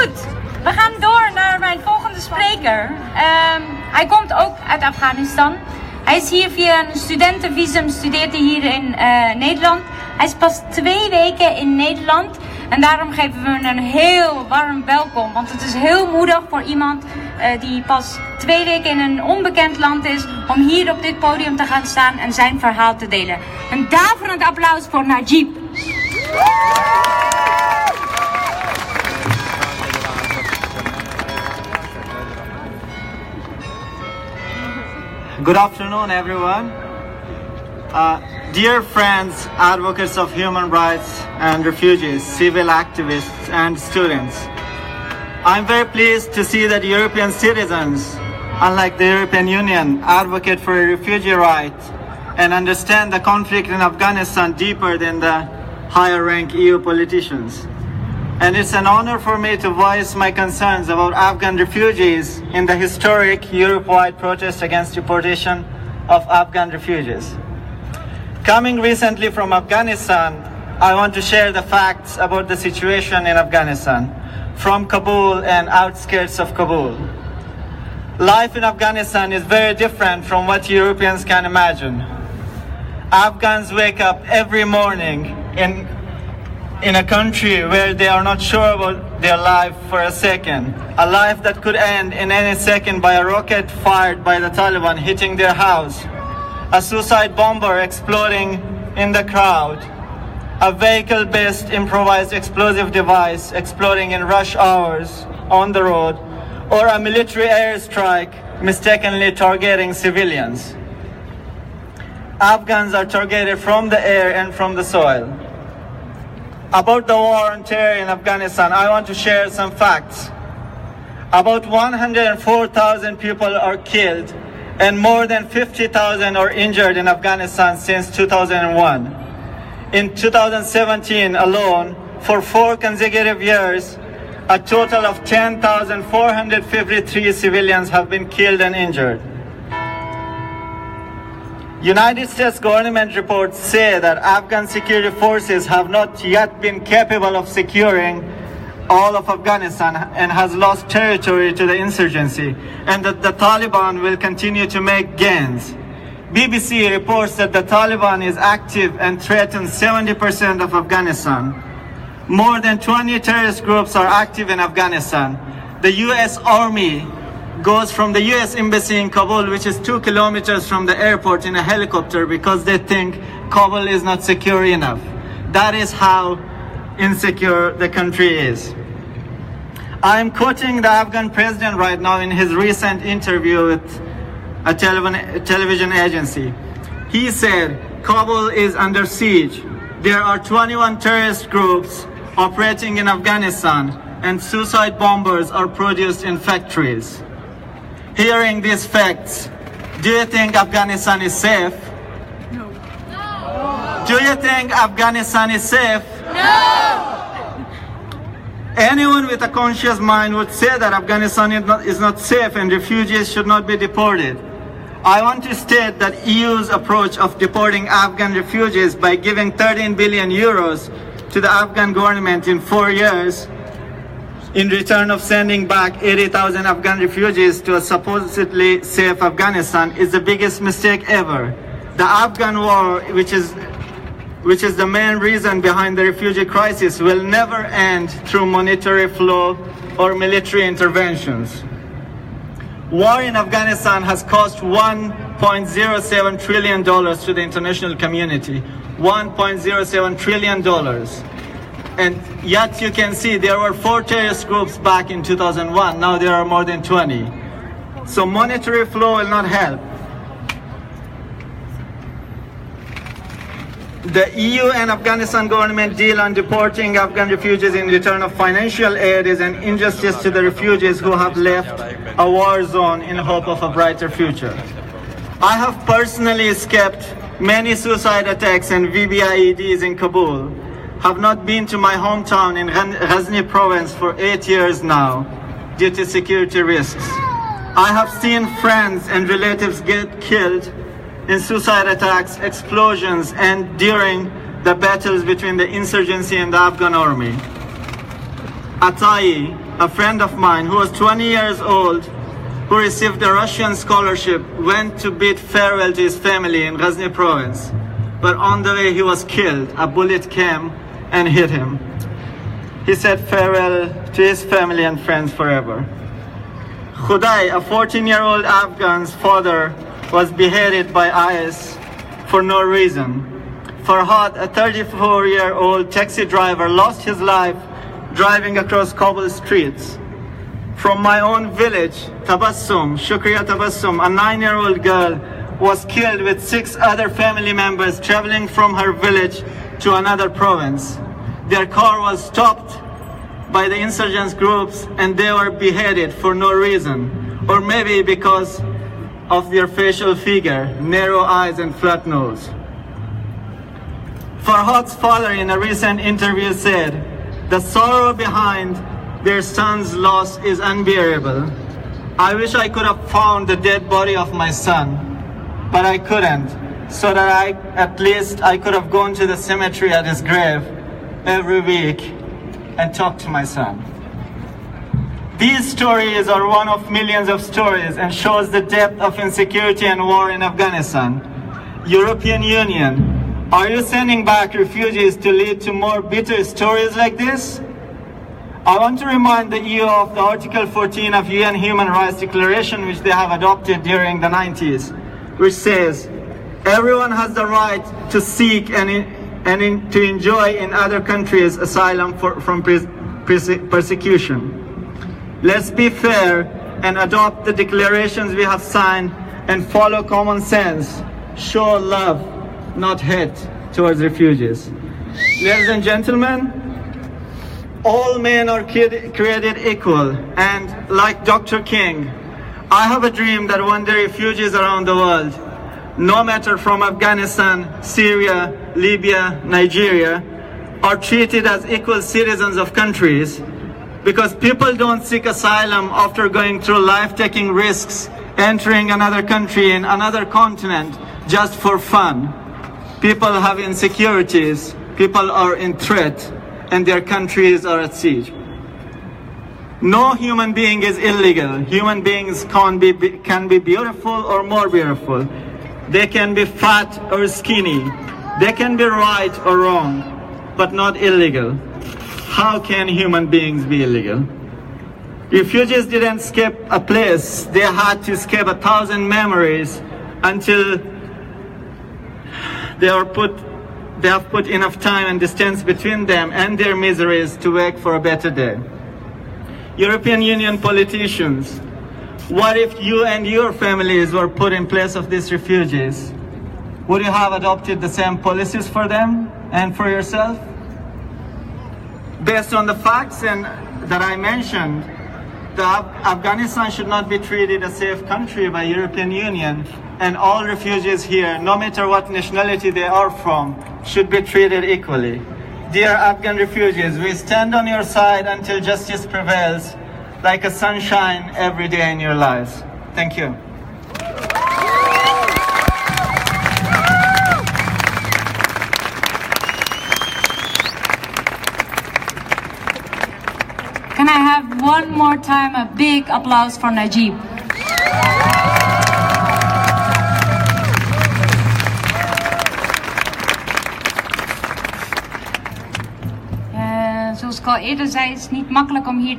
Goed, we gaan door naar mijn volgende spreker. Hij komt ook uit Afghanistan. Hij is hier via een studentenvisum, studeert hij hier in Nederland. Hij is pas 2 weken in Nederland en daarom geven we hem een heel warm welkom. Want het is heel moedig voor iemand die pas 2 weken in een onbekend land is om hier op dit podium te gaan staan en zijn verhaal te delen. Een daverend applaus voor Najib. Good afternoon, everyone. Dear friends, advocates of human rights and refugees, civil activists and students. I'm very pleased to see that European citizens, unlike the European Union, advocate for a refugee right and understand the conflict in Afghanistan deeper than the higher-rank EU politicians. And it's an honor for me to voice my concerns about Afghan refugees in the historic Europe-wide protest against deportation of Afghan refugees. Coming recently from Afghanistan, I want to share the facts about the situation in Afghanistan from Kabul and outskirts of Kabul. Life in Afghanistan is very different from what Europeans can imagine. Afghans wake up every morning in a country where they are not sure about their life for a second. A life that could end in any second by a rocket fired by the Taliban hitting their house. A suicide bomber exploding in the crowd. A vehicle-based improvised explosive device exploding in rush hours on the road. Or a military airstrike mistakenly targeting civilians. Afghans are targeted from the air and from the soil. About the war on terror in Afghanistan, I want to share some facts. About 104,000 people are killed and more than 50,000 are injured in Afghanistan since 2001. In 2017 alone, for 4 consecutive years, a total of 10,453 civilians have been killed and injured. United States government reports say that Afghan security forces have not yet been capable of securing all of Afghanistan and has lost territory to the insurgency, and that the Taliban will continue to make gains. BBC reports that the Taliban is active and threatens 70% of Afghanistan. More than 20 terrorist groups are active in Afghanistan. The US Army goes from the US Embassy in Kabul, which is 2 kilometers from the airport, in a helicopter because they think Kabul is not secure enough. That is how insecure the country is. I am quoting the Afghan president right now in his recent interview with a television agency. He said, Kabul is under siege. There are 21 terrorist groups operating in Afghanistan and suicide bombers are produced in factories. Hearing these facts, do you think Afghanistan is safe? No. Do you think Afghanistan is safe? No! Anyone with a conscious mind would say that Afghanistan is not safe and refugees should not be deported. I want to state that EU's approach of deporting Afghan refugees by giving 13 billion euros to the Afghan government in 4 years in return of sending back 80,000 Afghan refugees to a supposedly safe Afghanistan is the biggest mistake ever. The Afghan war, which is the main reason behind the refugee crisis, will never end through monetary flow or military interventions. War in Afghanistan has cost $1.07 trillion to the international community. $1.07 trillion. And yet you can see there were 4 terrorist groups back in 2001. Now there are more than 20. So monetary flow will not help. The EU and Afghanistan government deal on deporting Afghan refugees in return of financial aid is an injustice to the refugees who have left a war zone in hope of a brighter future. I have personally escaped many suicide attacks and VBIEDs in Kabul. Have not been to my hometown in Ghazni province for 8 years now due to security risks. I have seen friends and relatives get killed in suicide attacks, explosions, and during the battles between the insurgency and the Afghan army. Atai, a friend of mine who was 20 years old, who received a Russian scholarship, went to bid farewell to his family in Ghazni province. But on the way he was killed. A bullet came and hit him. He said farewell to his family and friends forever. Khudai, a 14-year-old Afghan's father, was beheaded by IS for no reason. Farhad, a 34-year-old taxi driver, lost his life driving across cobble streets. From my own village, Tabassum, Shukriya Tabassum, a 9-year-old girl, was killed with 6 other family members traveling from her village to another province. Their car was stopped by the insurgents groups and they were beheaded for no reason, or maybe because of their facial figure, narrow eyes and flat nose. Farhad's father in a recent interview said, "The sorrow behind their son's loss is unbearable. I wish I could have found the dead body of my son, but I couldn't, so that at least I could have gone to the cemetery at his grave every week and talked to my son." These stories are one of millions of stories and shows the depth of insecurity and war in Afghanistan. European Union, are you sending back refugees to lead to more bitter stories like this? I want to remind the EU of the Article 14 of UN Human Rights Declaration, which they have adopted during the 90s, which says, everyone has the right to seek and to enjoy in other countries asylum from persecution. Let's be fair and adopt the declarations we have signed and follow common sense. Show love, not hate, towards refugees. Ladies and gentlemen, all men are created equal, and like Dr. King, I have a dream that one day refugees around the world, no matter from Afghanistan, Syria, Libya, Nigeria, are treated as equal citizens of countries, because people don't seek asylum after going through life-taking risks, entering another country in another continent just for fun. People have insecurities, people are in threat, and their countries are at siege. No human being is illegal. Human beings can be beautiful or more beautiful. They can be fat or skinny. They can be right or wrong, but not illegal. How can human beings be illegal? Refugees didn't escape a place. They had to escape 1,000 memories until they have put enough time and distance between them and their miseries to wait for a better day. European Union politicians, what if you and your families were put in place of these refugees? Would you have adopted the same policies for them and for yourself? Based on the facts that I mentioned, Afghanistan should not be treated a safe country by European Union, and all refugees here, no matter what nationality they are from, should be treated equally. Dear Afghan refugees, we stand on your side until justice prevails, like a sunshine every day in your lives. Thank you. Can I have one more time a big applause for Najib? Zoals ik al eerder zei, het is niet makkelijk om hier